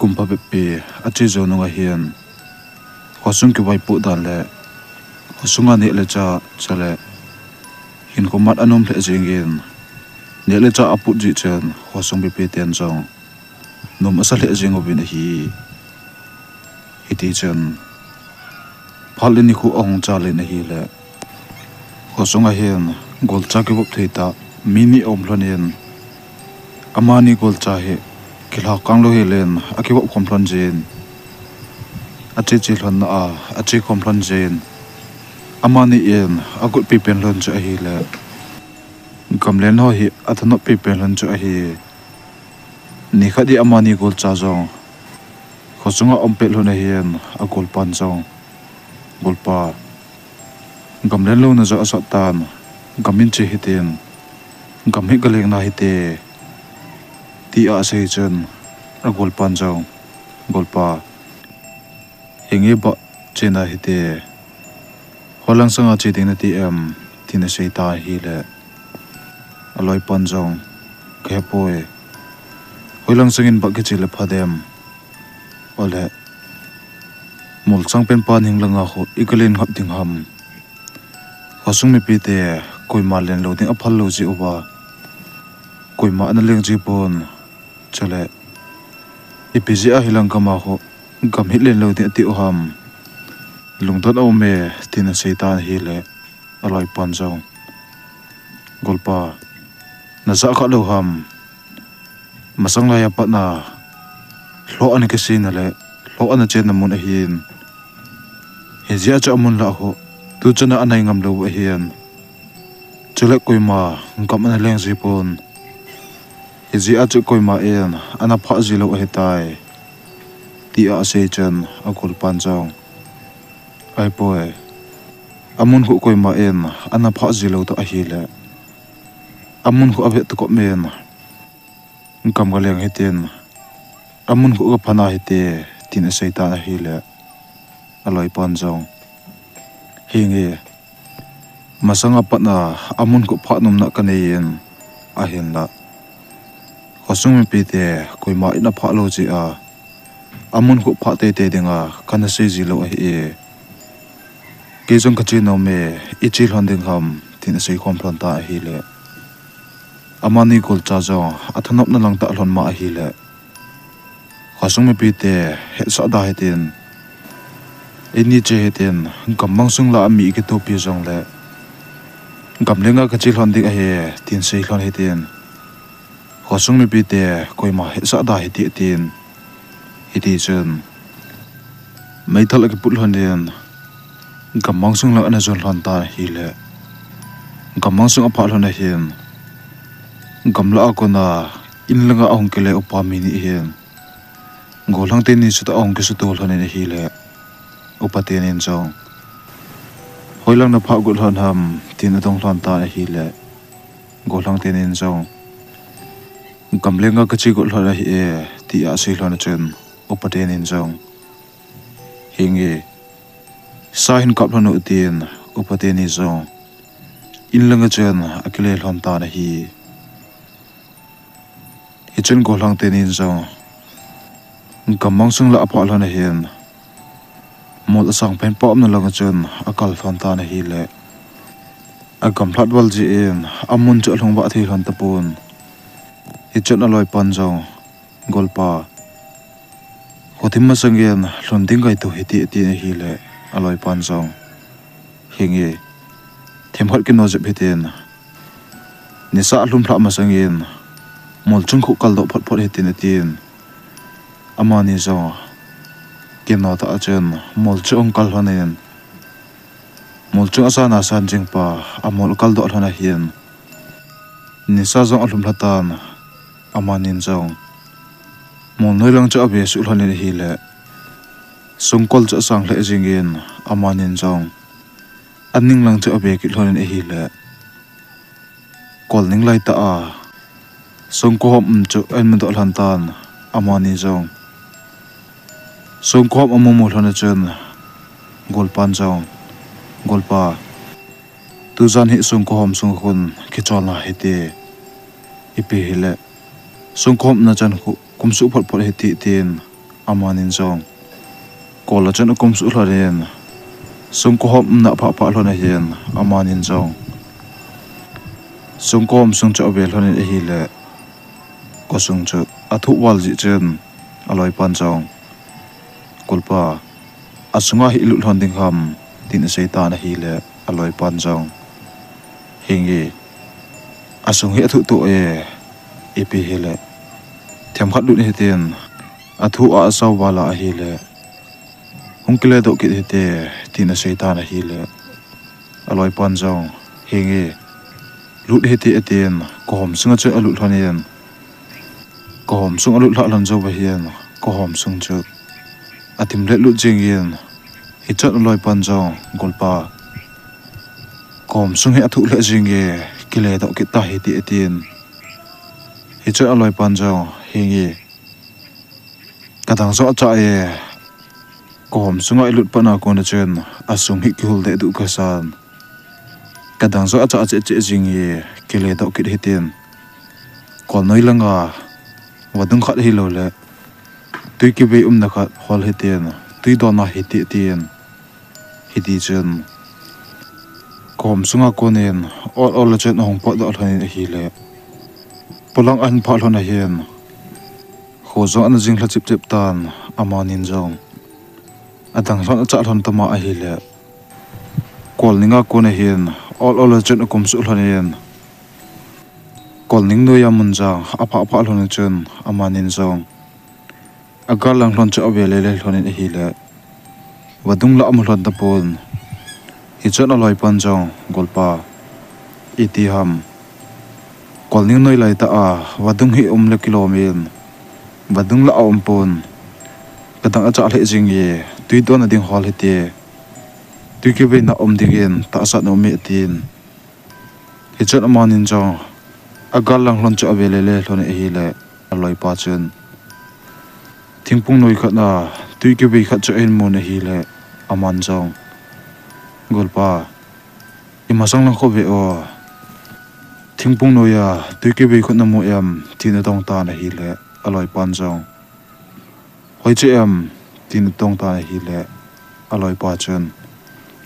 kumpa bepi achi zonunga hian khosung ki waipu dan le khosunga ne le cha chale hin komat anom le jingin ne le cha apu ji chen khosung bepi ten jong nom asal le jing obin hi hiti chen phalini khu ong cha le na hi le khosunga hian gol cha ki bop theita mini omlonin amani gol cha he kilha kanglo helen akiwa komplon jen achi chi hlon a achi komplon jen amani en agut pi pen lon chu a hi le gamlen ho hi athano pi pen lon chu a hi ni khadi amani gol cha jong khosunga ompel lon a hian agol pan jong golpa gamlen lo na zo asatan gamin chi hitin gamhi galeng na hite ti a sei chen a golpan jaw golpa hingi ba chena hite holang sanga chi ding na ti em tin sei ta hi le aloi pan jaw ke poi holang sangin ba ke chi le phadem ole mul chang pen pan hing langa ho ikalin hap ding ham khosung mi pi te koi ma len lo ding a phal lo ji oba koi ma na leng ji pon chale ipiji a hilang kama ho gam hi len lo ti ti oham lungdon o me tin seitan hi le aloi pan jaw golpa na za kha lo ham masang la ya pa na lo an ke sin le lo an chen na mun a hin he zia cha mun la ho tu chana anai ngam lo a hian chule koi ma ngam na leng ji pon Izi achu koi ma en ana pha zilo hetai ti a se chen akul pan jong ai poe amun hu koi ma en ana pha zilo to a hi le amun hu abe to ko men kam ga leng heten amun hu ga phana hete tin a seita a hi le aloi pan jong hinge masanga patna amun ko pha num na kanein a hin la khosung mi pi te koi ma ina pha lo ji a amun ko pha te te dinga kana se ji lo hi ke jong ka chi no me I chi hlan ding ham tin sei khom phlan ta hi le amani kol cha jo athanop na lang ta hlon ma hi le khosung mi pi te he sa da he tin ini che he tin gamang sung la mi ke to pi jong le gamlenga ka chi hlan ding a he tin sei hlan he tin khosung mi pi te koi ma he sa da he ti tin hiti chen mai thal ke pul hon gamang sung la ana zon hlan ta hi le gamang sung a pha hlan a hin gamla ko na in langa ong ke le upa mi ni hin golang te ni su ta ong ke su to hlan ni hi le upa te nin jong hoilang na pha gul hlan ham tin atong hlan ta hi le golang te nin jong gamlenga ka chi gol hla hi e ti a sei hlan chen upaten in jong hingi sahin kap hlan utin upaten ni jong in langa chen akile hlan ta na hi hichen golang ten in jong gamang sung la apha hlan hin mol sang pen pom na langa chen akal hlan ta na hi le agam hlat wal ji in amun chu hlong ba thi hlan tapun hichen aloi pan jong golpa hothim ma sangen hlonding gai to hiti ti hi le aloi pan jong hingi themhal ki no je beten nisa hlum phla ma sangen mol chung khu kal do phot phot hitin tin amani zo kino ta achen mol chung kal hanen mol chung asana san jing pa amol kal do hlana hian nisa zo hlum latan amanin jong mon noi lang cha be su hlan hi le sungkol cha sang le jingin amanin jong anning lang cha be ki hlan hi le kol ning lai ta a sungko hom chu en man do hlan tan amani jong sungko hom amu hlan chen golpan jong golpa tu zan hi sungko hom sung khun ki chona hete ipi hele sungkom na chan khu kumsu phot phot heti tin amanin zong kola chen akum su hlarin sung ko hom na pha pha hlona hian amanin zong sung kom sung cha bel hlonin hi le ko sung chu athu wal ji chen aloi pan zong kulpa asunga hi lu hlon ding ham tin seitan hi le aloi pan zong hingi asung hi athu tu epi hi le thiam khat lu ni ten athu a saw wala hi le hungkile do ki te tin seitan hi le aloi pan zong hingi lut he te aten ko hom sunga che alut hlonin ko hom sung alut hla lan zo ba hian ko hom sung chu atim le lut jing yin hi chat loi pan zong golpa ko hom sung he athu le jing ge kile do ki ta he ti aten hi chat loi pan zong hingi kadang zo cha ko hom sunga ilut pana ko na chen asung hi ki hul de du ka san kadang zo acha che jing ye kile do ki hitin ko noi langa wadung khat hi lo le tui ki be na khat hol hitin tui do na hiti tin hiti chen kom sunga ko nen ol chen hong po do hlan hi le pulang an pha hlona hian ho zo an jing hla chip chip tan amanin zong adang hlan cha hlon tama a hi le kol ninga ko na hian ol chen akum su hlanin kol ning no yamun ja apha apha hlon chen amanin zong agar lang hlon cha avele le hlonin hi le wadung la am hlon ta pon hi chen aloi pan zong golpa iti ham kol ning noi lai ta a wadung hi le kilomin wadung la om pon kadang acha le jing ye tui don ading hol hete tui ke be na om dingen ta sa no me tin hi chen amanin zong agar lang hlon cha avele le hlon hi le aloi pa chen thingpung noi khat na tui ke be khat cha en mon hi le aman zong golpa imasang lang ko be o thingpung noya tui ke be khat na mo yam tin dong ta na hi le aloi pan zong hoi che am tin dong ta hi le aloi pa chen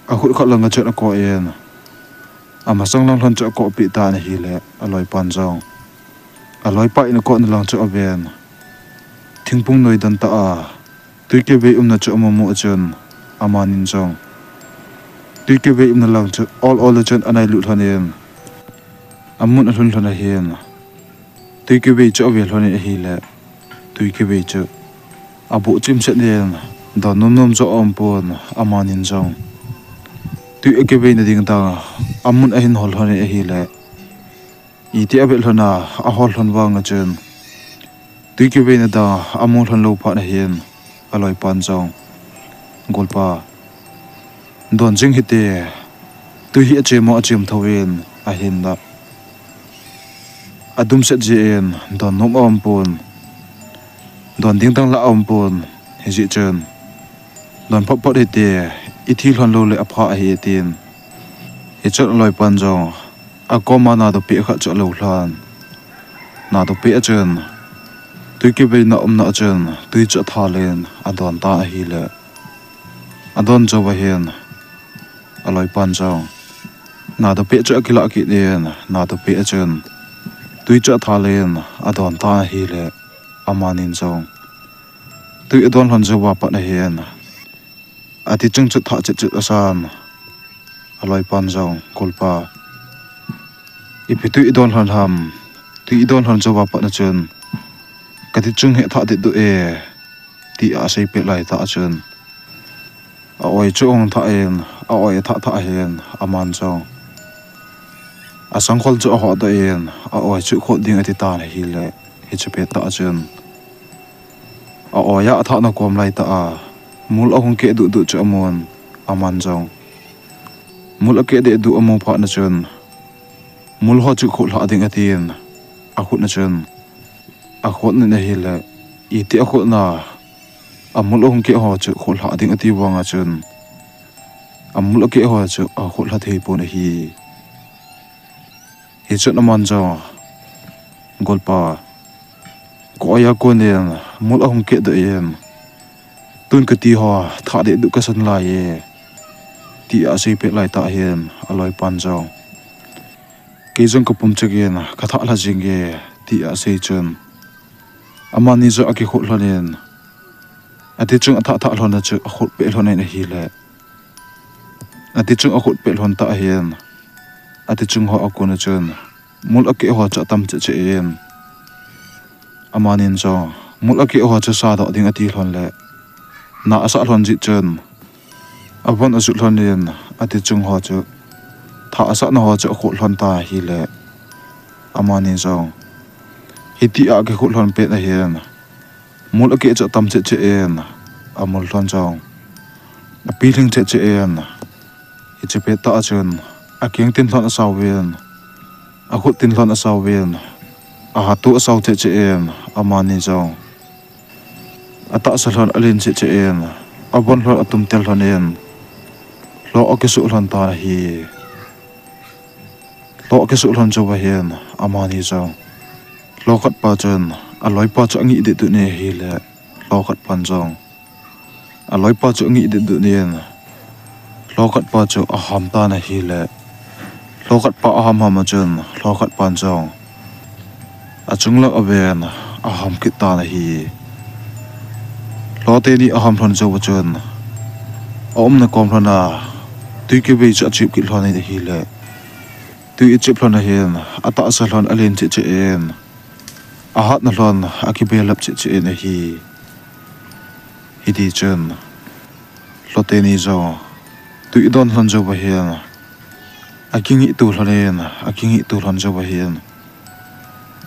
a khut khat lang cha ko en amasang lang hlon cha ko pi ta na hi le aloi pan zong aloi pa in ko na lang cha aben thingpung noi dan ta a tui ke be na cha mo chen amanin zong tui ke be na lang cha all chen anai lu hlonin amun hlun hlona hian tui ke be cha ve hlonin hi le tui ke be cha abu chim set nen da nom zo om pon amanin zong tui ke be na ding ta amun a hin hol hlonin hi le iti abel hlona a hol hlon wang chen tui ke be na da amul hlon lo pha na hian aloi pan zong golpa don jing hite tu hi achemo achem thawin a hin da adum set jen don nom om pon don ding tang la om pon he ji chen don phop phot hite i thi hlon lo le apha a hi tin he chot loi pan zong a koma na do pe kha cha lo hlan na do pe chen tui ke be na om na chen tui cha tha len adon ta hi le adon zo ba hian aloi pan zong na do pe cha kila ki nen na do pe chen tui cha tha len adon ta hi le amanin zong tui adon hon zo wa pa na hian ati chung chu tha chu asan aloi pan zong kolpa ipi tui idon hon ham tui idon hon zo wa pa na chen kati chung he tha de du ti a sei pe lai ta chen a oi chu ong tha en a oi tha hen aman zong a sang khol chu ho da en a oi chu kho ding ati ta hi le hi chu pe ta chen a oi ya tha na kom lai ta a mul a hong ke du chu amon aman zong mul a ke de du amo pha na chen mul ho chu kho la ding atin a khut na chen a khot na hi le i ti a khot na amul ong ke ho chu khol ha ding ati wanga chen amul ke ho chu a khol ha thei pon hi chen aman zo golpa ko ya ko nen mul ong ke de yen tun ka ti ho tha de du ka san la ye ti a sei pe lai ta hian aloi pan zo ke jong ko pum chegen ka tha la jing ge ti a sei chun amani zo aki khol honen ati chung atha tha hlona chu khol pe hlona na hi le ati chung khol pe hlon ta hian ati chung ho akuna chun mul ake ho cha tam che en amanin zo mul ake ho cha sa do ding ati hlon le na asa hlon ji chun avon asu hlon ati chung ho chu tha asa na ho cha khol hlon ta hi le amanin zo hiti a ke khol hlon pe na hian mul ake cha tam che en amul hlon zo a piling che en hi che pe ta chun a king tin hlon asaw wen a khut tin hlon asaw wen a hatu asaw che en amani zo ata salon alin che en abon hlon atum tel hlon en lo ake su hlon ta hi lo ake su hlon zo ba hian amani zo lo khat pa chun a loi pa chu ngi de tu ne hi le lo khat pan zong a loi pa chu ngi de du nen lo khat pa chu a ham ta na hi le lo khat pa a ham ham chun lo khat pan zong a chung la aven a ham ki ta na hi lo te ni a ham thon zo chun om na kom thona tu ke be cha chip ki hlon ni hi le tu I chip hlon hian ata sa hlon alen che en a hat na hlon a ki be lap che en hi hiti chun lote ni zo tu I don hlon zo ba hian a kingi tu hlon a kingi tu hlon zo ba hian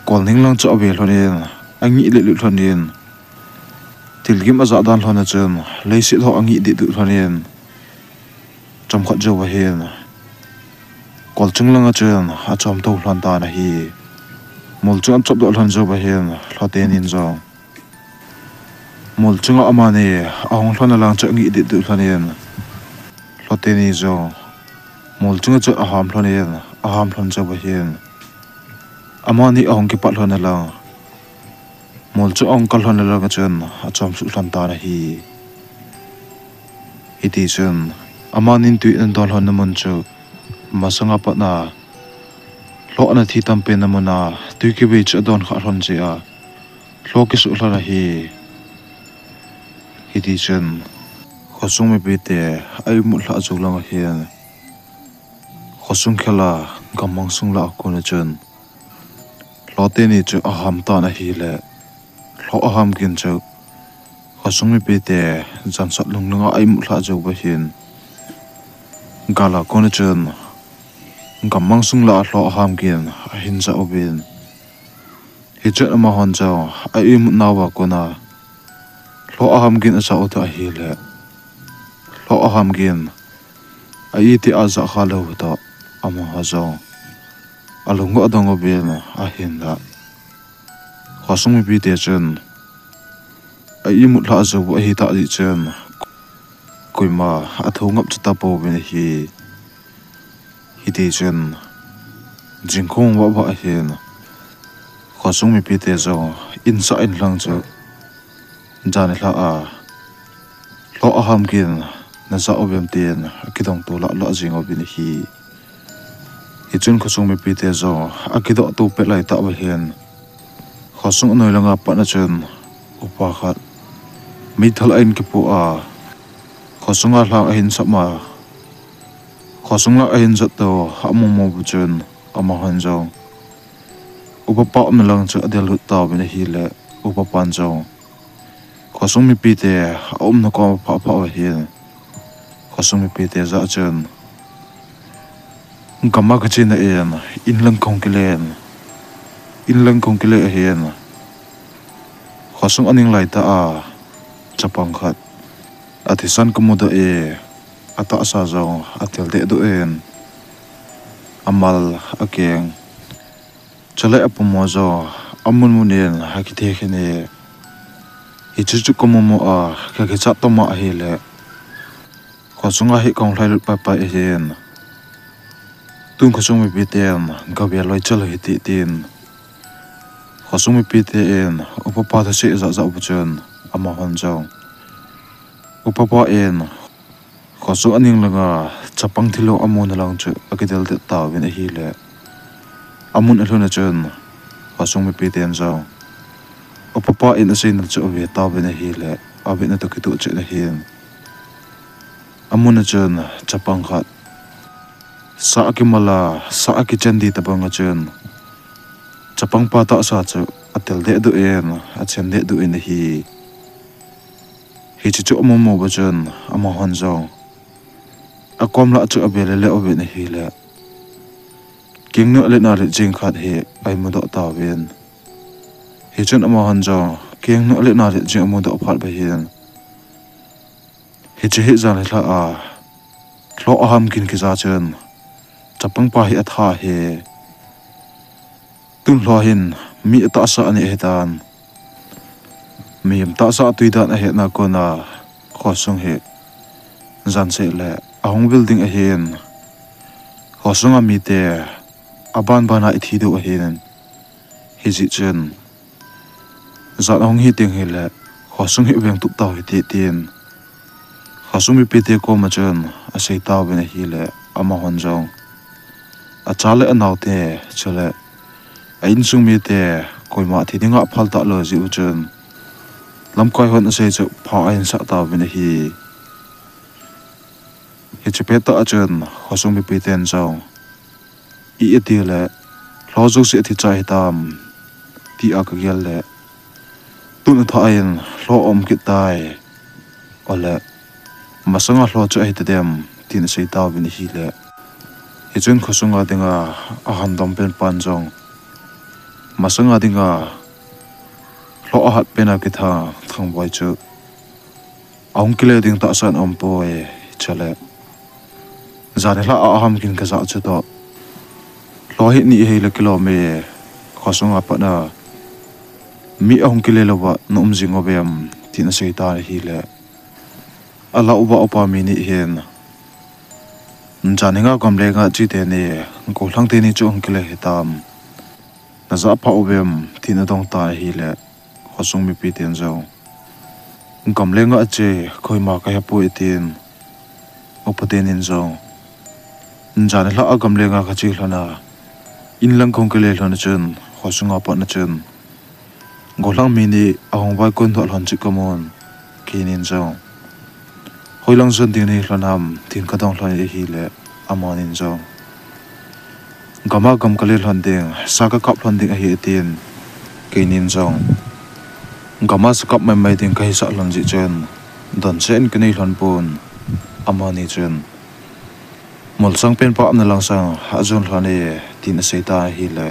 kol ning lang cho be hlon a ngi le lu hlon tilgim a za dan hlon chun leisi ho angi di du hlon chom khat zo ba hian kol chung lang a chun a chom to hlon ta na hi mol chung chop do hlon zo ba hian lote nin zo mol chunga amani ahong hlona lang cha ngi di du hlon lote ni zo mol chunga cha aham hlon zo ba hian amani ahong ki pat hlona lang mol chu ong kal hlona lang chun a chom su hlon ta na hi iti chun amanin tu in don hlon na mon chu masanga pat na lo na thi tam pe na mona tu ki be cha don kha hlon ji a lo ki su hlona hi hiti chun khosung me bete ai mu hla chu lang hian khosung khela gamang sung la ko na chun lote ni chu aham ta na hi le lo aham kin chu khosung me bete jan sat lung lunga ai mu hla chu ba hin gala ko na chun gamang sung la lo aham kin hin za obin hi chu ma hon chaw ai mu nawa ko na lo aham gin asa ota hi le lo aham gin ai ti aza khalo to ama hazo alungo adongo ben a hinda khosung bi te chen ai mu la zo a hi ta di chen koima a thongap chata po ben hi ti chen jingkhong wa ba hin khosung mi pi te zo insa in lang chu jani hla a lo aham kin na za obem ten akidong to la lo jing obin hi chun khosung me pi te zo akido to pe lai ta ba hian khosung noi langa pa na chun upa khat mi thal ain ki pu a khosung a hla hin sama khosung la ain za to amu mo bu chun ama han zo upa pa am lang chu adel ta ben hi le upa pan zo khosung mi pi te om na ko pa pa hian khosung mi pi te za chun gamma ka chin en in lang kong kile hian khosung aning lai ta a chapang khat athisan komoda e ata sa zo atel de do en amal akeng chale apomo zo amun munen hakithe khene ichu komomo a ka ke cha toma hele khosunga hi kong lai pa pa hian tung khosung mi piten gabia loi chalo hi ti tin khosung mi piten upa pa tha se za za buchun ama hon zo upapa en khosung aning langa chapang thilo amun lang chu akidel te tawin a hi le amun alhuna chun khosung mi piten zo upapa in asin chu ve tawin a hi le abin to kitu che na hin amun chun chapang khat sa akimala sa akichandi tabanga chun chapang pa ta sa chu atel de du en a chen de du in hi chu mo ba chun ama hon zo akom la chu abele le obe na hi le king no le na le jing khat he ai mo do ta wen hi chun ama hon zo king no le na le jing mo do phat ba hian hi chi hi zan la a thlo aham kin ki za chun chapang pa hi atha he tun hlo hin mi ta sa ani hedan mi ta sa tuidan a he na ko na khosung he zan se le ahong building a hen khosung a mi te aban bana ithi do a hen hi ji chen zan hong hi ting he le khosung hi weng tup taw hi ti tin khosung mi pete ko ma chen a sei taw ben hi le ama hon jong a chale anaw te chale a in sung mi te koi ma thi dinga phal ta lo ji u chen lam koi hon a sei chu pha ain sa taw ben hi hi chepeta a chen khosung mi peten jong i eti le lozu se thi chai tam ti a ka gel le tun tha ain lo om ki tai ole masanga lo chu ai te dem tin sei taw bin hi le hi chen khosunga dinga a han dom pen pan jong masanga dinga lo a hat pena ki tha thang boi chu aung kile ding ta san om poi chale zare la aham kin ka za chu to lo hi ni he le kilo me khosunga pa na mi ahung kile lo wa nom jing obem tin sei ta hi le ala uba opa mi ni hen janinga komle nga chi te ni ko thlang te ni chu ang kile hitam na za pa obem tin dong ta hi le khosung mi pi ten zo komle nga che khoi ma ka ya pu itin opaten in zo jani la agam le nga ka chi hlana in lang kong kile hlana chun khosunga pa na chun golang mi ni ahong bai kon thol han chi kamon kinin zo hoilang zon ding ni hlanam tin ka dong hlan hi le amanin zo gama gam kale hlan ding sa ka kap hlan ding a hi tin kinin zo gama sa kap mai ding ka hi sa hlan ji chen don chen ka nei hlan pon amani chen mol sang pen pa amna lang sang ha zon hlan e tin a sei ta hi le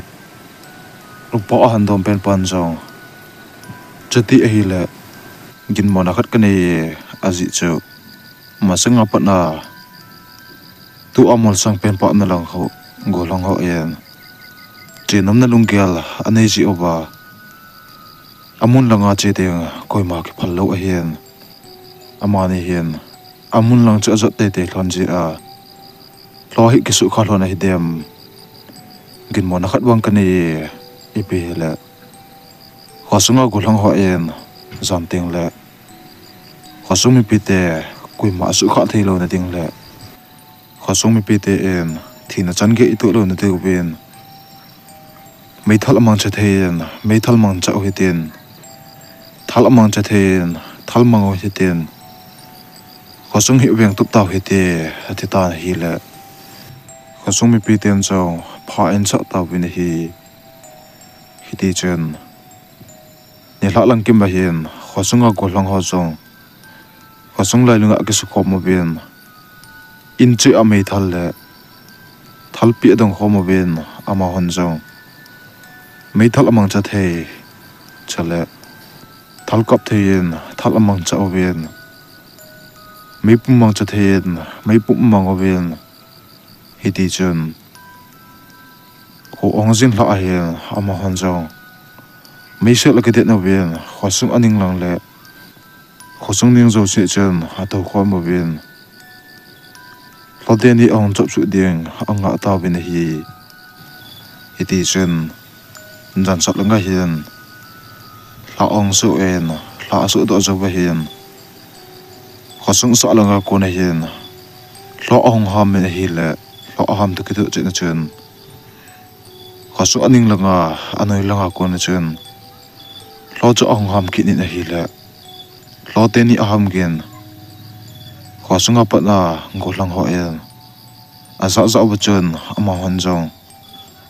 rupa han dom pen pan zo chati a hi le gin mona khat ka nei aji chu masanga patna tu amol sang pen pa na lang ho golang ho en chinom na lungkel anei ji oba amun langa che te koi ma ki phallo a hen amani hen amun lang cha zat te te thon ji a lo hi ki su kha lona hi dem gin mona khat wang ka nei ipe le khosunga golang ho en zam teng le khosumi pite kui ma su kha thei lo na ding le khosung mi pite en thina chan ge itu lo na te ubin mei thal amang cha thein mei thal mang cha hi tin thal amang cha thein thal mang ho hi tin khosung hi weng tup taw hi te ati ta hi le khosung mi piten cho pha en cha taw bin hi ti chen ni la lang kim ba hin khosunga go lang ho chong khosung lai lunga ki su khom mo bin in chi a mei thal le thal pi dong khom mo bin ama hon jong mei thal amang cha thei chale thal kap thein thal amang cha obin mei pum mang cha thein mei pum mang obin hi ti chen ko ong jin la a hin ama hon jong mei se la ke de no bin khosung aning lang le khosung ning zo che chen ha to khom mo bin lode ni ong chop su ding anga ta bin hi ti chen jan sat langa hian la ong su en la su do zo ba hian khosung sa langa ko na hin lo ong ham me hi le lo ham to kitu chen chen khosung aning langa anoi langa ko na chen lo cho ong ham ki ni na hi le lo te ni aham gen khosunga pa na ngolang ho en asa za ba chen ama hon jong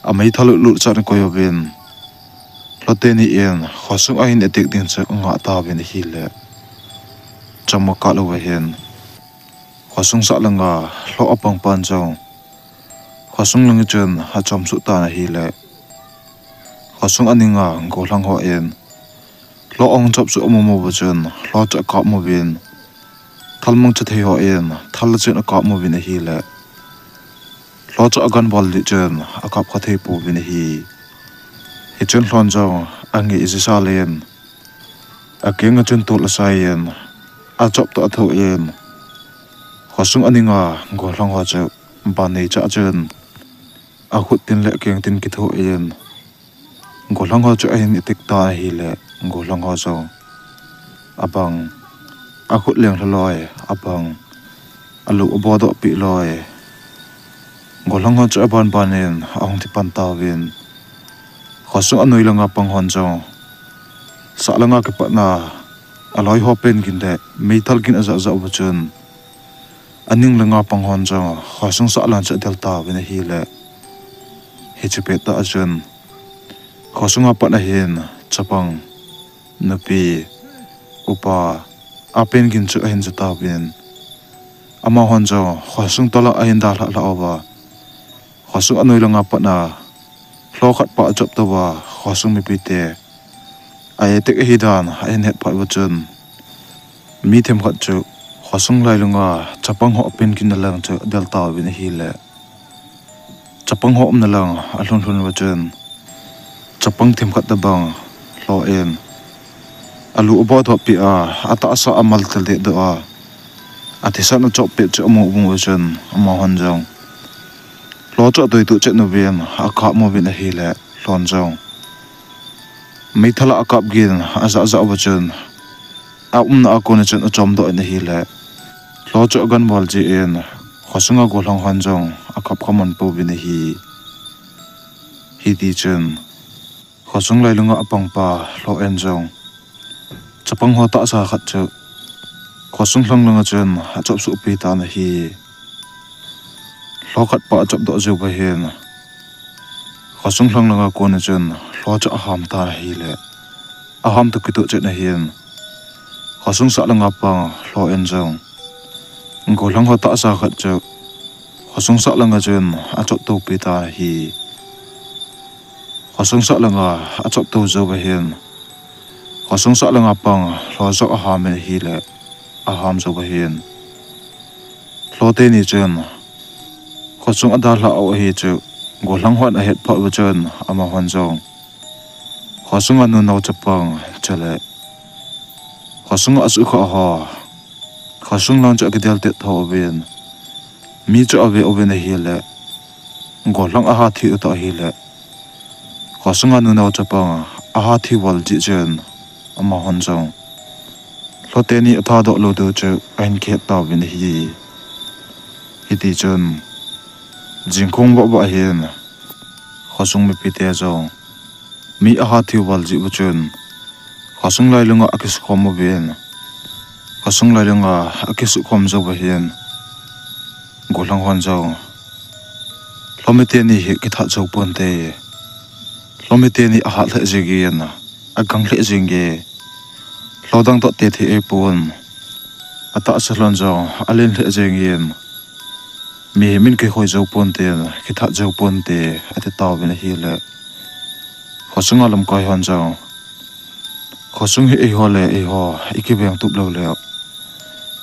amai thalu lu cha ko yo bin lo te ni en khosung a hin etek din cha nga ta bin hi le chamaka lo hen khosung sa langa lo apang pan jong khosung lang chen ha chom su ta na hi le khosung aninga ngolang ho en lo ong chop su mo ba chen lo cha ka mo bin thalmang cha thei ho en thal chen ka mo bin hi le lo cha gan bol li chen akap kha thei pu bin hi he chen hlon jong angi izisa len akenga chen to la sai en a chop to atho en khosung aninga ngolang ho cha ba nei cha chen a khut tin le keng tin ki tho en ngolang ho cha ain itik ta hi le ngolang ho zo abang a khut leng loi abang alu obodo pi loi ngolang ho cha ban banen ong ti pan ta win khosung anoi langa pang hon zo sa langa ke pa na aloi ho pen gin de meithal gin aza za bachun aning langa pang hon zo khosung sa lan cha delta win hi le he chupe ta ajun khosunga pa na hin chapang nupi upa apen gin chu ahin jata bin ama hon zo khosung tola ahin da la oba khosung anoi langa pa na hlo khat pa chop to wa khosung mi pite ai tek hi dan ahin het pa bachun mi them khat chu khosung lai lunga chapang ho pen kin lang chu delta bin hi le chapang ho na lang alhun hlun bachun chapang them khat da bang lo en alu obo tho pi a ata sa amal tel de do a athisa na chop pe chu mo bung chen ma hon jong lo cho toi tu che no ben a kha mo bin a hi le lon jong mai thala akap gin aza za ba chen a na ko na chen chom do na hi le lo cho gan bol ji en khosunga go long hon jong akap khamon po bin hi ti chen khosung lai lunga apang pa lo en jong chapang ho ta sa khat chu khosung hlang langa chen a chop su pi ta na hi lo khat pa chop do ju ba hen khosung hlang langa ko na chen lo cha ham ta hi le a ham tu ki tu che na hen khosung sa langa pa lo en jong ngo hlang ho ta sa khat chu khosung sa langa chen a chop tu pi ta hi khosung sa langa a chop tu zo ba hen khosung sa langa pang lo zo a ham me hi le a ham zo ba hen lo te ni chen khosung ada la o hi chu go lang hon a het pha ba chen ama hon jong khosung anu no chapang chale khosung asu kha ha khosung lang cha gedel te tho ben mi chu ave oven hi le go lang a ha thi ta hi le khosung anu no chapang a ha thi wal ji chen ama hon jong lo te ni atha do lo do chu ain ke ta bin hi ti chen jingkhong ba hian khosung mi pite jong mi a ha thi wal ji bu chen khosung lai lunga akis khom mo ben khosung lai lunga akis khom zo ba hian golang hon jong lomete ni hi ki tha chau pon te lomete ni a ha le jigi na a gang le jinge lodang to te thi e pon ata salon jong alen le jingin mi min ke khoi zo pon te ki tha zo pon te ate taw bin hi le khosung alam kai hon jong khosung hi e ho le e ho ikibeng tup lo le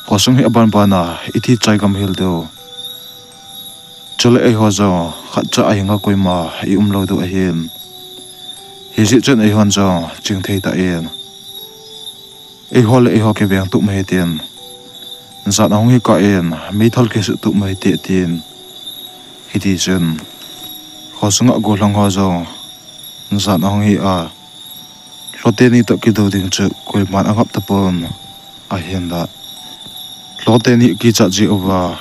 khosung hi aban bana ithi chai gam hil do chole e ho zo khat cha ai nga koi ma I lo do a hin hi ji chen e hon zo ching thei ta en e ho le e ho ke beng tup mai ten zat hong hi ka en mi thol ke su tup mai te tin hi ti chen khosung a go lang ho zo zat hong hi a lote ni to ki do ding chu koi man angap ta pon a hen da lo te ni ki cha ji over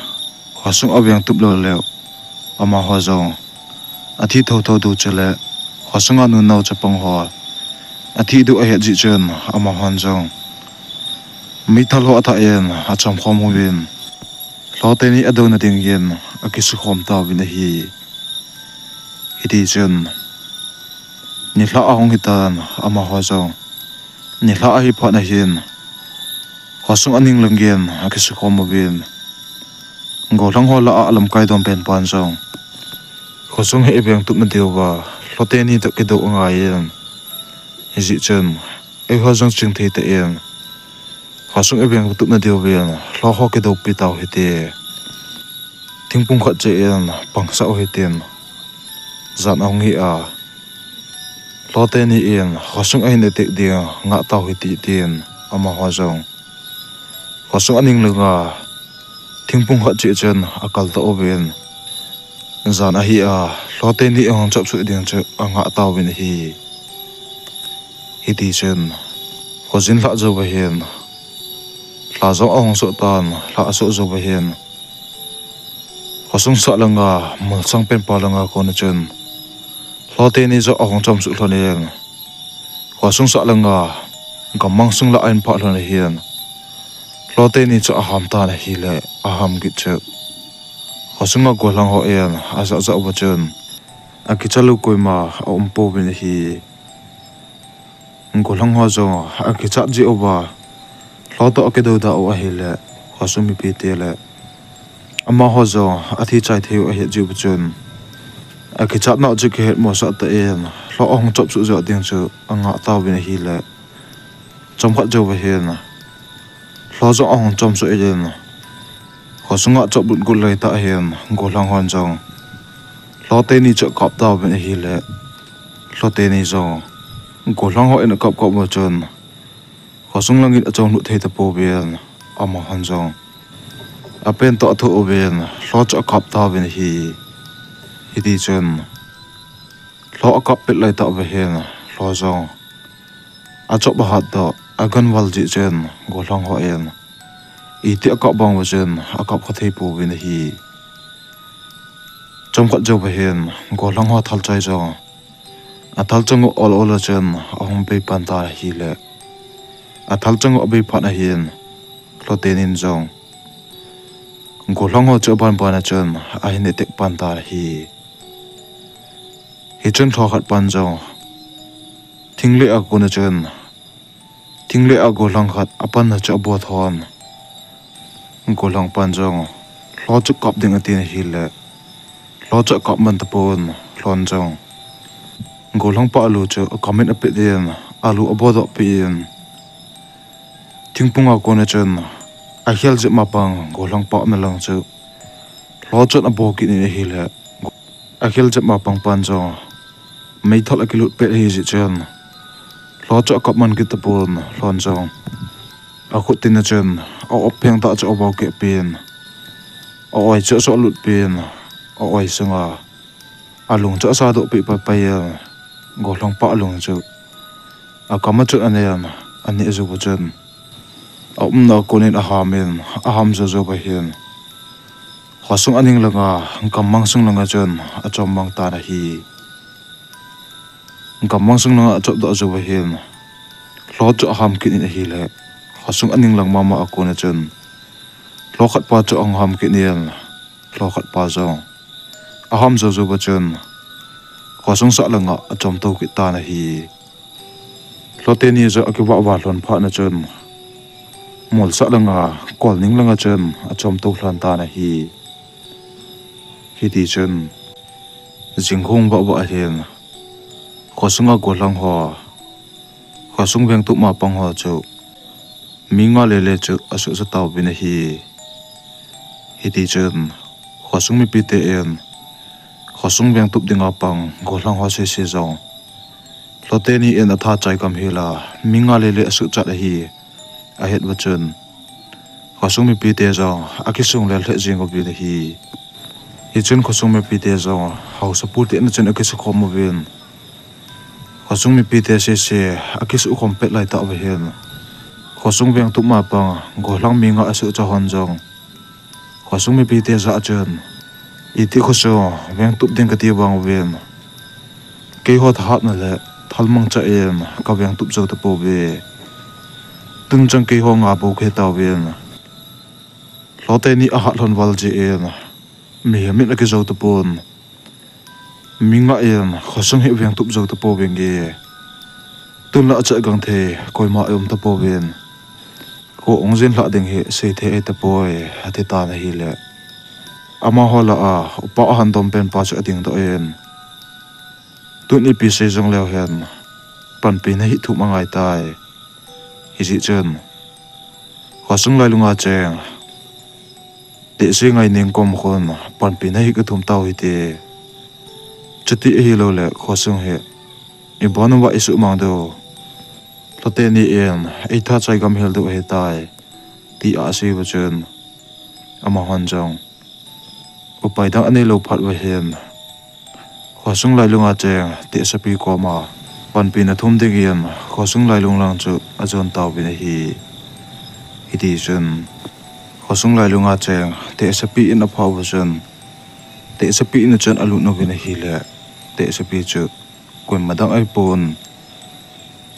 khosung abyang tup lo le ama ho zong athi tho tho du chele khosunga nu nau chapang ho athi du a he ji chen ama hon zong mi thal ho atha en acham khom hu win lo te ni adona ding yen akisu khom ta win hi hiti chen ni hla ahong hitan ama ho zong ni hla a hi pha na hin khosung aning langgen akisu khom win go lang ho la alam kai dom pen pan zong khosung he beng tup na dewa lote ni to ke do nga yen hi chen e ho zong ching the te en khosung e beng tup na dewa yen lo ho ke do pi taw he te thingpung khat che en pang sa he ten zan ong hi a lote ni en khosung ai ne te dia nga taw he ti ten ama ho zong khosung aning lenga thingpung khat che chen akal to oben zan a hi a lote ni ong chap su ding che anga taw win hi ti chen khozin la zo ba hen la zo ong so tan la so zo ba hen khosung sa langa mul sang pen pa langa ko na chen lote ni zo ong cham su lo nen khosung sa langa gamang sung la ain pa lo na hian lote ni cho aham ta na hi le aham gi che khosunga golang ho en asa za ba chen akichalu koima ompo bin hi golang ho zo akicha ji oba loto akedo da o hi le khosumi pi te le ama ho zo athi chai theu a he ji bu chen akicha na ji ke mo sa ta en lo ong chop su zo ding chu anga ta bin hi le chom khat jo ba hen lo zo ong chom su en khosunga chop bun gul lai ta hen golang hon jong lote ni cho kap ta ben hi le lote ni zo golang ho en kap kap mo chon khosung langin achong lu thei ta po ben ama hon jong apen to tho ben lo cho kap ta ben hi di chen lo kap pet lai ta be hen lo zo a chop ba hat do agan wal ji chen golang ho en iti akap bang wajen akap khathei pu bin hi chom khat jo ba hen golang ho thal chai zo athal chang ol chen ahom pe pan ta hi le athal chang obe pha na hin lo te nin zong golang ho cho ban ban chen a hin tek pan ta hi chen tho khat pan zo thingle a ko na chen thingle a golang khat apan na cho bo thon golang pan jong lo chu kap ding atin hi le lo chu kap man ta pon lon jong golang pa lu chu comment a pe den alu abodo pin thingpunga ko na chen a hial je mapang golang pa na lang chu lo chu na bo ki ni hi le a hial je mapang pan jong mei thol a kilut pe hi ji chen lo chu kap man ki ta pon lon jong a khut tin na chen o openg ta cho bo ke pin o oi cho so lut pin o oi sunga alung cho sa do pi pa pa ya golong pa alung chu a kama chu anem ani zu bu chen o na konin a hamen a ham zo zo ba hian khosung aning langa kamang sung langa chen a chom mang ta na hi kamang sung langa chop do zo ba hian lo cho ham kin hi le khosung aning lang mama akona chen lo khat pa cho ang ham ki nian lo khat pa zo a ham zo zo ba chen khosung sa langa a chom to ki ta na hi lo te ni zo akiwa wa lon pha na chen mol sa langa kol ning langa chen a chom to hlan ta na hi ti chen jinghong ba ba hen khosunga golang ho khosung beng tu ma pang ho chu minga lele chu asu sa taw bin hi ti chen khosung mi pi te en khosung beng tup dinga pang golang ho se se zo lote ni en atha chai kam hila minga lele asu cha hi a het wa chen khosung mi pi te zo akisung le le jing go bi hi chen khosung mi pi te zo house support en chen akisu khom mo bin khosung mi pi te se akisu khom pet lai ta ba hen khosung veng tu ma pang go lang mi nga asu cha hon jong khosung mi pi te za chen iti khoso veng tup ding ka ti bang wen ke hot hat na le thalmang cha em ka veng tup zo ta po ve tung chang ke ho nga bo khe ta wen lote ni a hat lon wal ji en mi mit na ke zo ta pon mi nga em khosung he veng tup zo ta po veng ge tun la cha gang the koi ma em ta po wen ko ongzen la ding he se the e ta po e ati ta na hi le ama hola a upa han dom pen pa cha ding do en tu ni pi se jong leo hen pan pi na hi thu mangai tai hi ji chen khosung lai lunga cheng te se ngai ning kom khon pan pi na hi ka thum tau hi te chati hi lo le khosung he i bonu wa isu mang do lote ni en ei tha chai gam hel do he tai ti a se wa chen ama han jong upai dang ane lo phat wa hen khosung lai lunga cheng te sapi ko ma pan pi na thum de giam khosung lai lung lang chu ajon taw bi na hi ti chen khosung lai lunga cheng te sapi in a phaw wa chen te sapi in chen alu no bi na hi le te sapi chu koi madang ai pon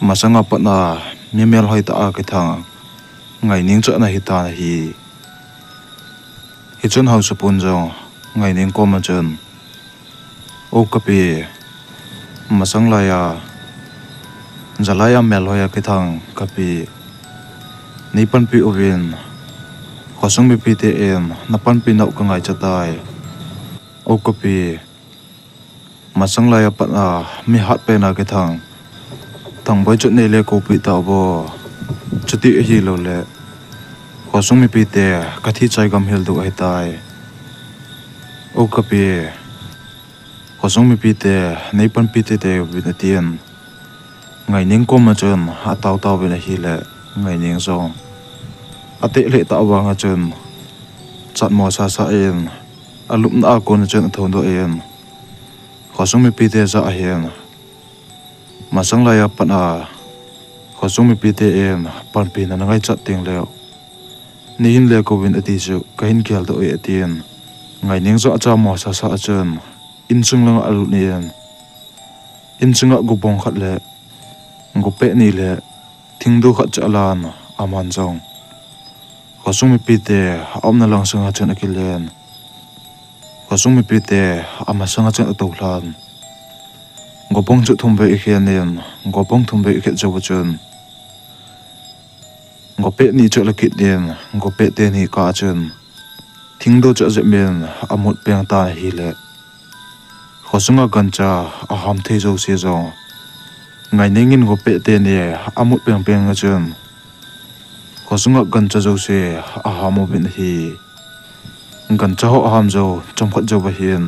masanga patna memel hoi ta a ke thang ngai ning cha na hi ta na hi chen hau sapun jong ngai ning ko ma chen o kapi masang la ya zalaya mel hoya ke thang kapi ni pan pi ovin khosung mi pi te em na pan pi nau ka ngai cha tai o kapi masang la ya patna mi hat pe na ke thang thang boi chu nei le ko pi ta bo chuti hi lo le khosung mi pi te ka thi chai gam hel du ai tai o kapi khosung mi pi te nei pan pi te te bi na tien ngai ning ko ma chen ha taw taw bi na hi le ngai ning zong ate le ta wa nga chen chat mo sa sa en alup na ko na chen thon do en khosung mi pi te za a hen masang la ya pana khosung mi pi te en pan pi na ngai chat ting le ni hin le ko win ati chu kain kyal do e atien ngai ning zo acha mo sa sa chen in chung lang alu ni en in chunga gu bong khat le gu pe ni le thing do khat cha lan aman jong khosung mi pi te om na lang sanga chen akilen khosung mi pi te ama sanga chen to hlan gopong chu thum be ikhian nen gopong thum be ikhet jo chen gope ni chu lakit den gope te ni ka chen thing do cha je men amut peng ta hi le khosunga gancha a ham the jo se zo ngai nengin gope te ne amut peng peng chen khosunga gancha jo se a hamu bin hi gancha ho ham jo chomkhat jo ba hian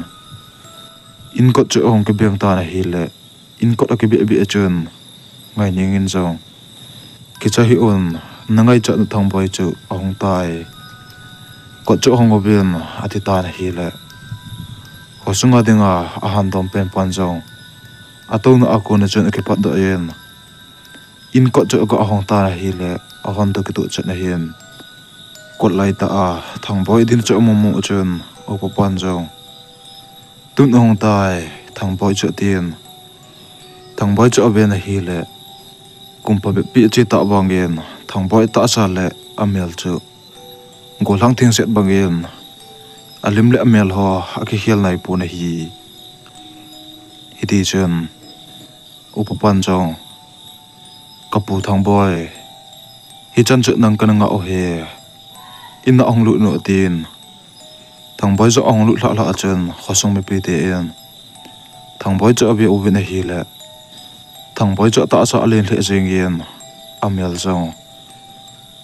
in ko chu ong ke beng ta na hi le in ko ke bi chen ngai nengin zo ki cha hi on nangai cha thang boi chu ong tai ko chu hong obin ati ta na hi le khosunga dinga a han dom pen pan jong ato na ako na chen ke pat do yen in ko chu ko hong ta na hi le a hon do ke tu cha na hian ko lai ta a thang boi din chu mo mo chen o ko pan jong tun hong tai thang boi chu tin thang boi chu ben na hi le kumpa be pi chi ta bang gen thang boi ta sa le amel chu golang thing set bangin alim le amel ho aki hial nai pu na hi hiti chen upapan jong kapu thang boi hi chan chu nang kan nga o he in ong lu no tin thang boi zo ong lu la la chen khosong me pi te en thang boi chu abi u na hi le thang boi chu ta sa len le jeng yen amel jong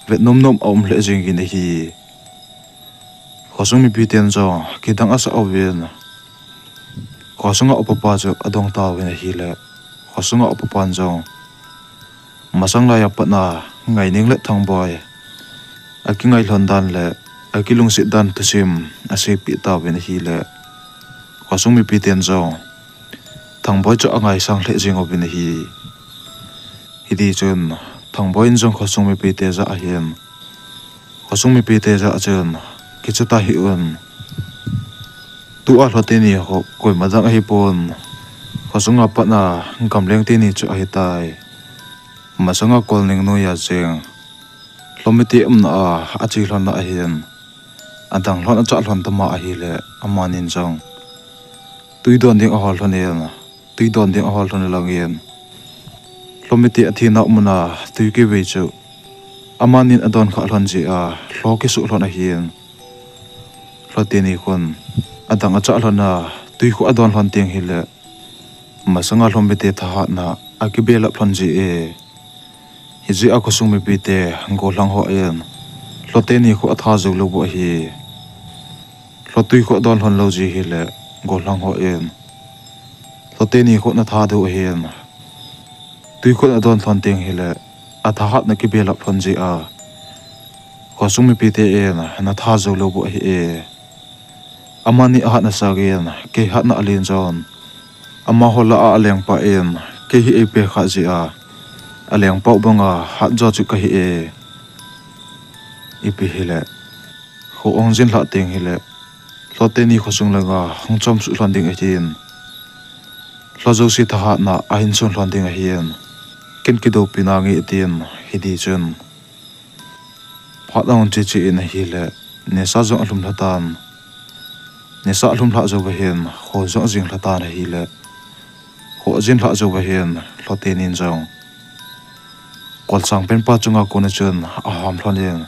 vet nom nom om le jeng gi na hi khosung mi pi ten zo kidang asa ovin khosunga opapa chu adong ta wen hi le khosunga opapan zo masang la ya patna ngai ning le thang boy akingai hlondan le akilung si dan tusim ase pi ta wen hi le khosung mi pi ten zo thang boy chu angai sang le jing ovin hi hidi chun thằng boy trong khó sung mi pi te za hiền khó sung mi pi te za chen ki chuta hi un tu a hlote ni ho koi ma jang hi pon khó sung a pa na kam leng ti ni chu hi tai ma sanga kol ning no ya cheng lomiti na a chi hlon na hiền adang hlon cha hlon tama a hi le amanin jong tui don ding a hol hlon yen tui don ding a hol hlon lang yen lomiti athina umna tui ke ve chu amanin adon kha hlon ji a hlo ke su hlon a hian hlote ni khon adang acha hlon na tui khu adon hlon ting hi le masanga lomiti tha na akibela hlon ji e hi ji a khosung mi pi te go lang ho yen hlote ni khu atha zo lo bo hi hlotui khu adon hlon lo ji hi le go lang ho yen hlote ni khu na tha do hian tui khol adon thon ting hi le atha hat na ki bela phon ji a khosung mi pi te e na tha zo lo bo hi e amani a hat na sa gen ke hat na alin zon ama hola a aleng pa en ke hi e pe kha ji a aleng pa banga hat jo chu ka hi e ipi hi le kho ong jin la ting hi le hlote ni khosung langa hong chom su hlon ding a hin hlo zo si tha hat na a hin sun hlon ding a hian ken ki do pinangi tin hidi chun phatang chi chi in hi le ne sa zo alum latan ne sa alum la zo ba hen kho zo jing latan hi le kho jin la zo ba hen hlote nin jong kol sang pen pa chunga ko na chun a ham hlon yen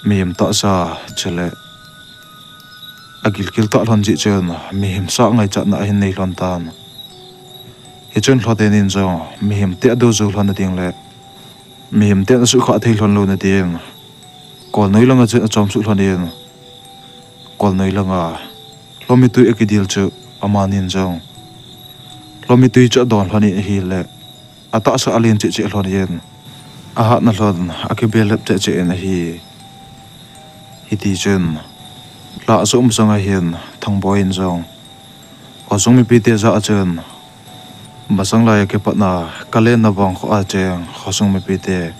mim ta sa chele agil kil ta hlon ji chun mim sa ngai cha na hin nei hlon tan hi chun hlote nin jong mim te do zo hlon na ding le mim te na su kha thei hlon lo na ding kol noi langa chu chom su hlon yen kol noi langa lomi tu ekidil chu amanin jong lomi tu cha don hloni hi le ata sa alin chi hlon yen a ha na hlon akibelep che che na hi ti chen la som sanga hian thang boin jong osong mi pi te za chen masang la ke patna kalen na bang kho a cheng khosong mi pi te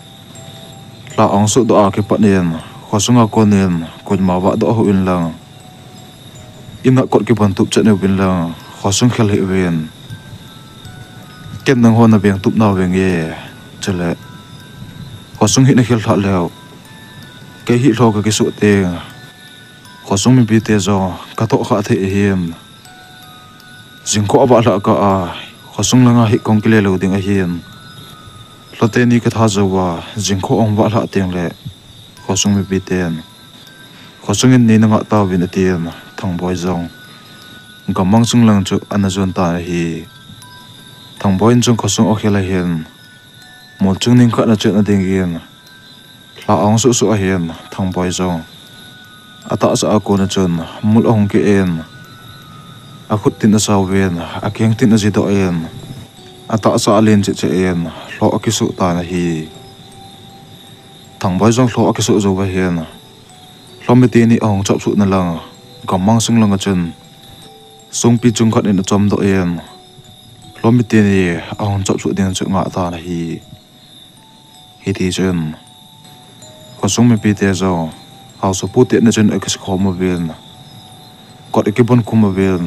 la ong su do a ke patnen khosonga konen kon ma wa do ho in lang ina kot ke ban tup chane bin lang khosong khel hi wen ken nang hona beng tup na weng ye chele khosong hi na khel tha leo ke hi lo ka ke su te khosong mi pi te zo ka to kha the hiam jingko aba la ka a khosong langa hi kong kile lo ding a hian hlote ni ka tha zo wa jingko ong wa la teng le khosong mi pi ten khosong in ni na nga ta win atien thang boy zong gamang chung lang chu anazon ta hi thang boy chung khosong o khela hian mol chung ning kha na chu na ding hian la ong su su a hian thang boy zong ata sa ko na chun mul ong ke en a khut tin a saw wen a keng tin a ji do en ata sa alin che che en lo a ki su ta na hi thang boy zong lo a ki su zo ba hian lomi ti ni ong chop su na lang gamang sung lang a chun sung pi chung khat in a chom do en lomi ti ni ong chop su ding chu nga ta na hi ti chun khosong mi pi te zo hau so pu te na chen ekis khoma vel kot ekibon kuma vel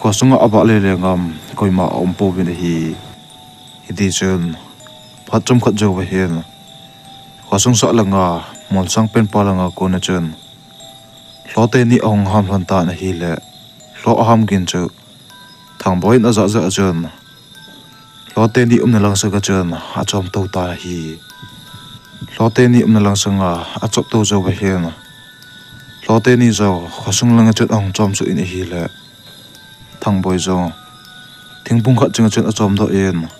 khosonga aba le le ngam koima om po bin hi di chen phatum khat jo ba hen khosong sa langa mon sang pen pa langa ko na chen hlote ni ong ham hlan ta na hi le hlo ham gin chu thang boy na za za chen hlote ni na lang sa ka chen a chom to ta hi hlote ni na lang sanga a chop to zo ba hian hlote ni zo khosung langa chet ong chom su in hi le thang boy zo thingpung khat chinga chet a chom do en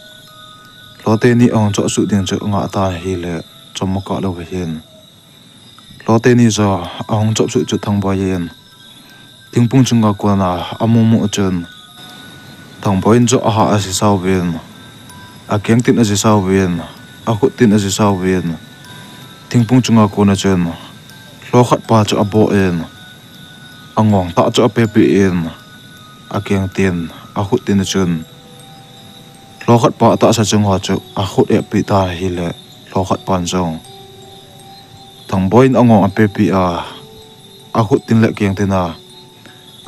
hlote ni ong cho su ding chu nga ta hi le chom ka lo ba hian hlote ni zo ong chop su chu thang boy yen thingpung chunga ko na amumu chen thang boy zo a ha a si saw wen a keng tin a si saw wen a khut tin a si saw wen thingpung chunga ko na chen lo khat pa chu abo en angong ta chu ape pi en a keng tin a khut tin chen lo khat pa ta sa chung ho chu a khut e pi ta hi le lo khat pan zong thang boin angong a pe pi a khut tin le kyang te na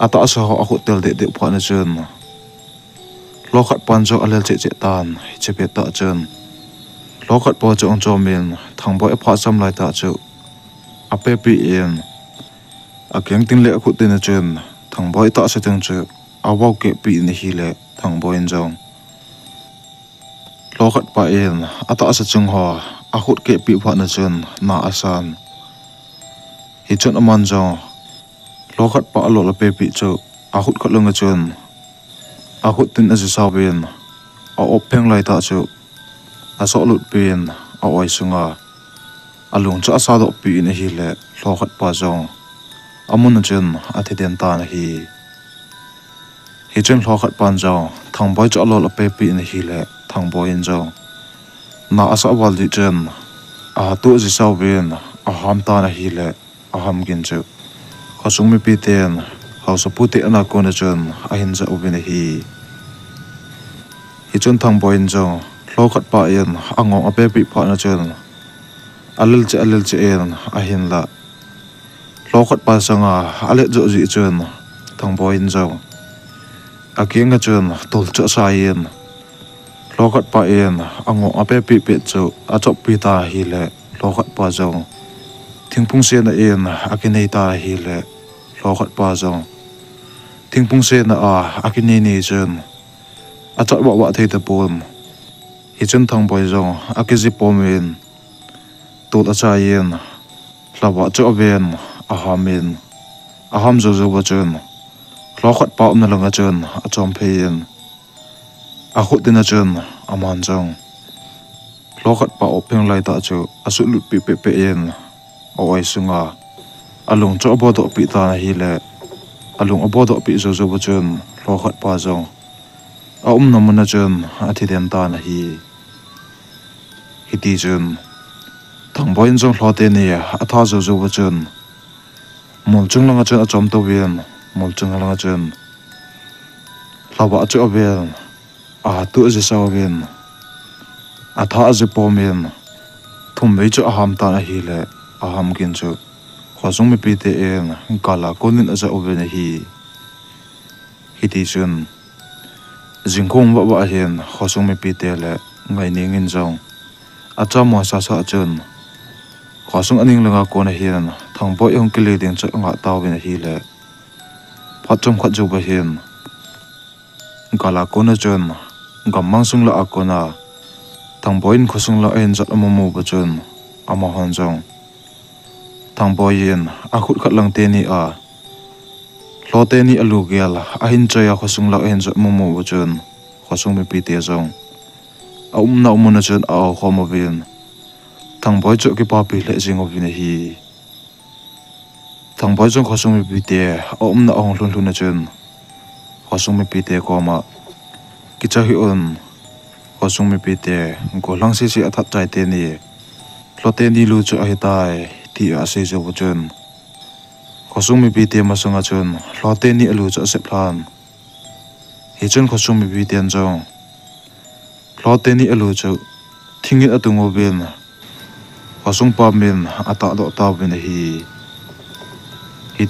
ata sa ho a khut tel de de pha na chun lo khat pan zo alel che che tan che pe ta chun lo khat po chu ong chomin thang boi pha sam lai ta chu a pe pi en a kyang tin le khut tin na chun thang boi ta sa chung chu a wau ke pi ni hi le thang boi en zong lo khat pa en ata sa chung ho a khut ke pi pha na chun na asan hi chun aman zo lo khat pa lo la pe pi chu a khut khat long chun a khut tin a sa ben a op pheng lai ta chu a so lut pen a oi sunga alung cha sa do pi na hi le lo khat pa zong amun chun a the den ta na hi chun lo khat pan zo thang boi cha lo la pe pi na hi le thang boi en zo na asa wal di chen a tu ji sa ben a ham ta na hi le a ham gin chu khosung mi pi ten hau sa puti ana ko na chun a hin za u ben hi chun thang boi en zo lo khat pa en angong a pe pi pha na chun alil che en a hin la lo khat pa sanga ale zo ji chun thang boi en zo a kieng ga chun tol cha sa en lo khat pa en angong a pe pi chu a chop pi ta hi le lo khat pa zo thingpung se na en a ki nei ta hi le lo khat pa zo thingpung se na a ki nei nei chun a chot wa thei ta pom hi chun thang boi zo a ki ji pomin to a cha yen lawa cho ven a hamin a ham zo zo wa chun lo khat pa na langa chun a chom phein a khut din a chun a man zong lo khat pa openg lai ta chu a su lut pi pe en o oi sunga alung cho bo do pi ta hi le alung abo do pi zo zo wa chun lo khat pa zong a na mun na chun a thi den ta na hi ti chun thang boi en zong lo te ni a tha zo zo wa chun mol chung langa chun a chom to ven mol chung langa chun lawa chu ven a tu je sa ven a tha je pomen thum me chu a ham ta na hi le a ham kin chu khosung mi pi te en kala konin a za ven hi ti chun jingkong wa hian khosung mi pi te le ngai ning in zong a cha mo sa sa chun khosung aning langa ko na hian thang boi ong kile ding chu nga taw ben hi le phat chom khat ju ba hian kala ko na chun gam mang sung la a ko na thang boi in khosung la en zat amu mu ba chun ama hon zong thang boi in a khut khat lang te ni a lo te ni alu gel a hin chaya khosung la en zat mu mu ba chun khosung mi pi te zong a na na chun a khom bin thang boi chu ki pa pi le jing of ni hi thang boi chung khosung mi pi te a na ong hlun na chun khosung mi pi te ko ma ki cha hi on khosung mi pi te go lang si si athat chai te ni lo te ni lu chu a hi tai ti a se zo bu chun khosung mi pi te ma sanga chun lo te ni alu chu se plan hi chun khosung mi pi ten jong lo te ni alu chu thingin atungo ben khosung pa min ata do ta ben hi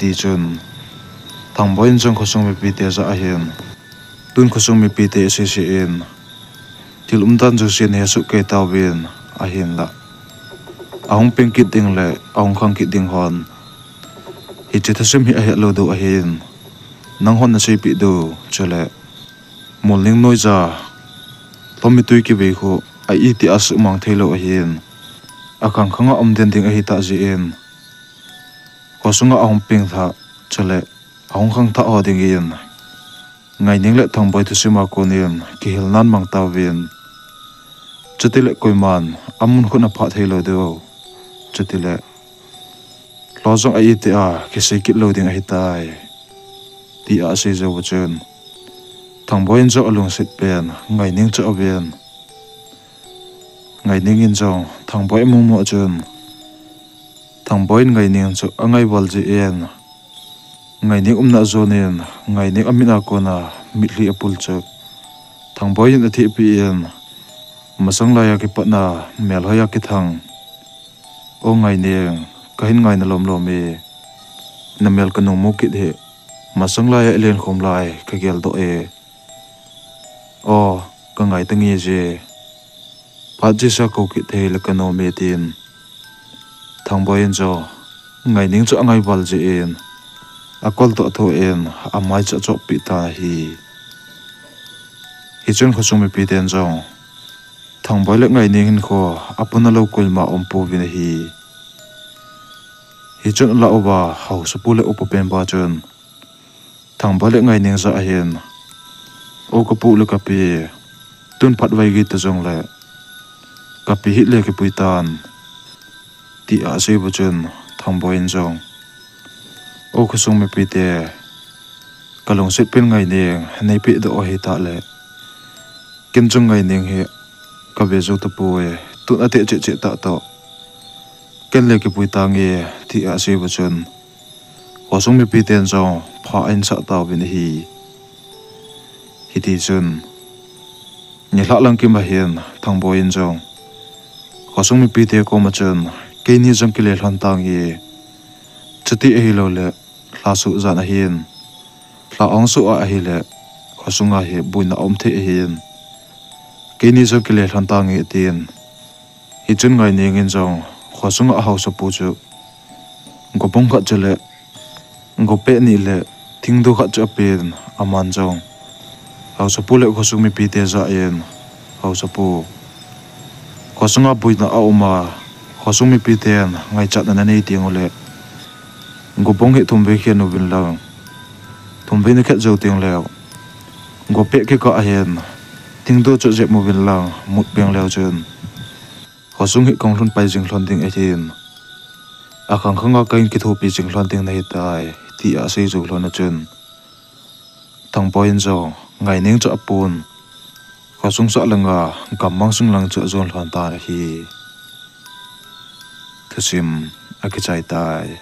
ti chun thang boi in jong khosung mi pi te za a hian tun khosung mi pi te se se en til dan ju se ne su ke ta ben a hian la ahong peng kit ding le ahong khang kit ding hon hi che thasum hi a he lo do a hian nang hon na se pi do chele molning noi za tomi tui ki ve khu a i ti as mang thelo a hian akang khanga om den ding a hi ta ji en khosunga ahong peng tha chele ahong khang tha o ding in ngai ning le thang boi thu sima ko nin ki hil nan mang ta ven chutile koiman amun khuna pha thelo do chutile lozong a i ti a ki se kit lo ding a hi tai ti a se zo chen thang boi in zo alung sit pen ngai ning cho ven ngai ning in zo thang boi mu mo chen thang boi ngai ning chu angai wal ji en ngai ning na zo nen ngai ning amina ko na mitli apul chu thằng boy in athi pi in masang laya ki patna mel hoya ki thang o ngai ne kahin ngai na lom e na mel kanung mo ki the masang laya elen khom lai ka gel do e o ka ngai tangi je paji sa ko ki the le kano me tin thang boy in jo ngai ning cho ngai bal je in akol to tho in amai cha chok pi ta hi chun khosung mi pi ten jong thang boy le ngai ning kho apuna lo kul ma ompu vin hi chun la oba hau su pu le upu pen ba chun thang boy le ngai ning za hian o ko pu le ka pi tun phat vai gi ta jong le ka pi hit le ki pui tan ti a se bu chun thang boy in jong o khosung mi pi te kalong set pen ngai ning nei pi do hi ta le kin chung ngai ning he ka ve zo ta pu e tu na te che ta to ken le ki pui ta nge ti a se bu chun khosung mi pi ten jong pha in sa ta bin hi ti chun ni hla lang ki ma hian thang boy in jong khosung mi pi te ko ma chun ke ni jong ki le hlan ta nge chati e lo le hla su za na hian hla ong su a hi le khosunga hi buina om the hian ke ni jong ki le hlan ta nge tin hi chun ngai ning in jong khosunga a hau sa pu chu ngopong kha chele ngope ni le thingdu kha cha pen aman jong hau sa pu le khosung mi pi te za yen hau sa pu khosunga buina a oma khosung mi pi ten ngai chat na nei ting ole ngopong he thum ve khian no bin lang thum ve ni khat zo ting lew ngope ke ka hen thingdu cha je mo bin lang mut beng lew chun khosung hi kong hlun pai jing hlon ding e hin akhang khanga kain ki thu pi jing hlon ding nei tai ti a sei zo hlon na chun thang point zo ngai ning cha apun khosung sa langa gamang sung lang cha zon hlon ta hi thasim akichai tai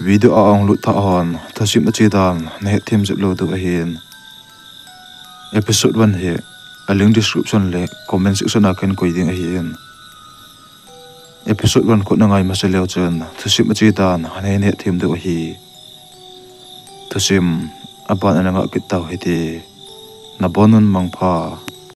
video ong lut tha on thasim a chidan ne them jep lo du a hin episode 1 he a link description le comment section a kan koi ding a hin episode 1 ko na ngai ma se leo chen thasim a chidan ne ne them du a hi thasim aban ananga ki taw hiti na bonun mangpha